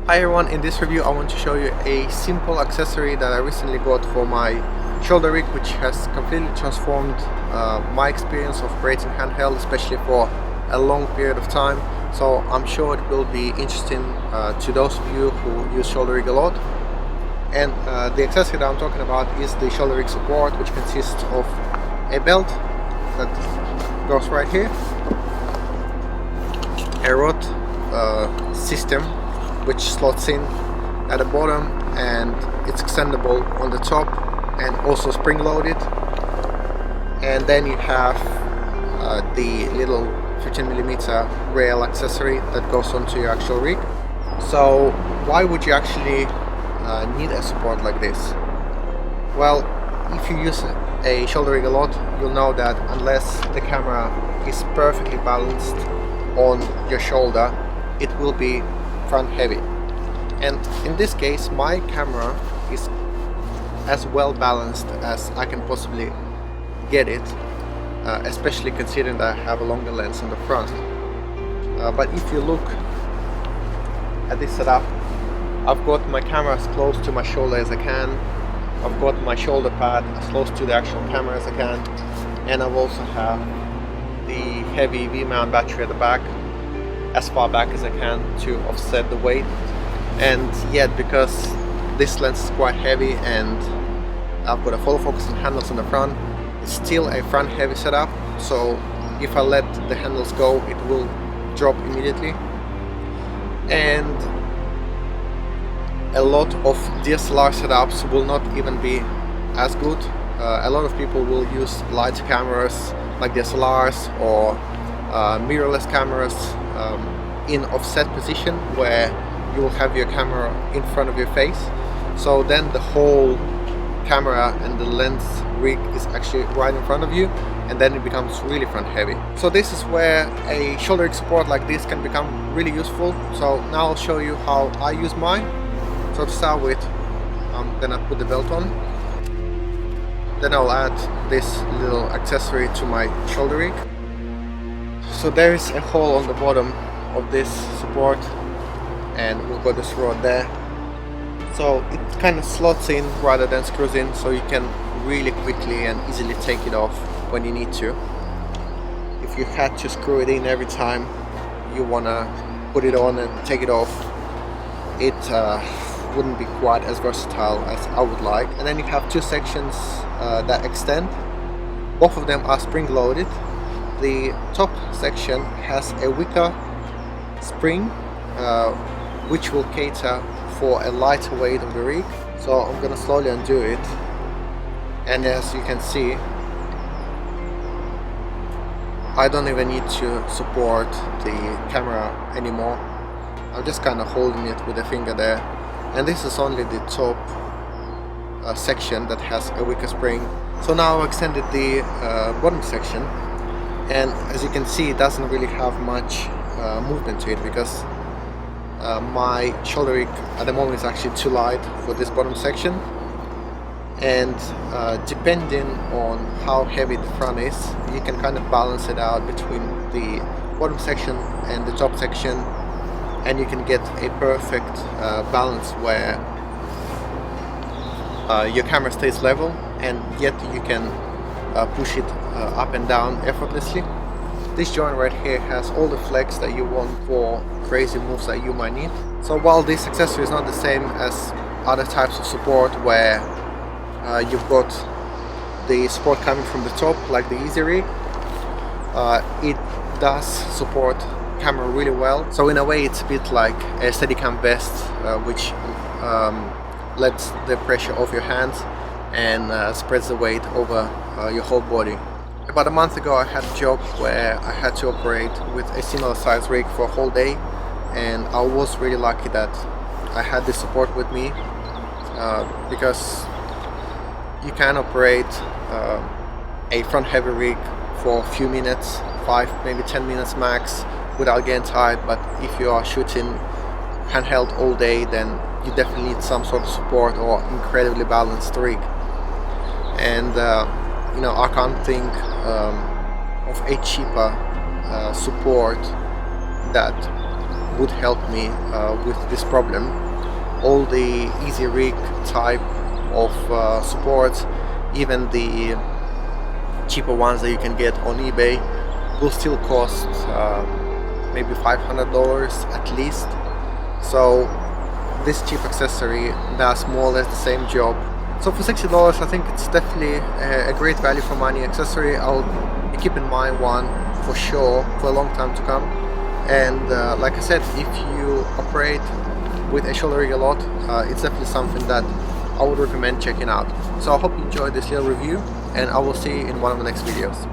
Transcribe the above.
Hi everyone, in this review I want to show you a simple accessory that I recently got for my shoulder rig, which has completely transformed my experience of operating handheld, especially for a long period of time. So I'm sure it will be interesting to those of you who use shoulder rig a lot. And the accessory that I'm talking about is the shoulder rig support, which consists of a belt that goes right here, a rod system which slots in at the bottom, and it's extendable on the top and also spring loaded. And then you have the little 15mm rail accessory that goes onto your actual rig. So why would you actually need a support like this? Well, if you use a shoulder rig a lot, you'll know that unless the camera is perfectly balanced on your shoulder, it will be front heavy. And in this case, my camera is as well balanced as I can possibly get it, especially considering that I have a longer lens on the front. But if you look at this setup, I've got my camera as close to my shoulder as I can. I've got my shoulder pad as close to the actual camera as I can, and I've also have the heavy V-mount battery at the back as far back as I can to offset the weight. And yet, because this lens is quite heavy and I've got a follow focus and handles on the front, it's still a front heavy setup. So if I let the handles go, it will drop immediately. And a lot of DSLR setups will not even be as good. A lot of people will use light cameras like DSLRs or mirrorless cameras in offset position, where you will have your camera in front of your face. So then the whole camera and the lens rig is actually right in front of you, and then it becomes really front heavy. So this is where a shoulder rig support like this can become really useful. So now I'll show you how I use mine. So to start with, I'm gonna put the belt on. Then I'll add this little accessory to my shoulder rig. So there is a hole on the bottom of this support, and we've got this rod there. So it kind of slots in rather than screws in, so you can really quickly and easily take it off when you need to. If you had to screw it in every time you wanna put it on and take it off, it wouldn't be quite as versatile as I would like. And then you have two sections that extend. Both of them are spring loaded. The top section has a wicker spring which will cater for a lighter weight of the rig. So I'm gonna slowly undo it, and as you can see, I don't even need to support the camera anymore. I'm just kind of holding it with a finger there, and this is only the top section that has a wicker spring. So now I've extended the bottom section, and as you can see, it doesn't really have much movement to it, because my shoulder rig at the moment is actually too light for this bottom section. And depending on how heavy the front is, you can kind of balance it out between the bottom section and the top section, and you can get a perfect balance where your camera stays level, and yet you can push it up and down effortlessly. This joint right here has all the flex that you want for crazy moves that you might need. So while this accessory is not the same as other types of support, where you've got the support coming from the top like the Easy Rig, it does support camera really well. So in a way, it's a bit like a Steadicam vest, which lets the pressure off your hands and spreads the weight over your whole body. About a month ago, I had a job where I had to operate with a similar size rig for a whole day, and I was really lucky that I had this support with me, because you can operate a front heavy rig for a few minutes, 5 maybe 10 minutes max, without getting tired. But if you are shooting handheld all day, then you definitely need some sort of support or incredibly balanced rig. And you know, I can't think of a cheaper support that would help me with this problem. All the easy rig type of supports, even the cheaper ones that you can get on eBay, will still cost maybe $500 at least. So this cheap accessory does more or less the same job. So for $60, I think it's definitely a great value for money accessory. I'll keep in mind one for sure for a long time to come. And like I said, if you operate with a shoulder rig a lot, it's definitely something that I would recommend checking out. So I hope you enjoyed this little review, and I will see you in one of the next videos.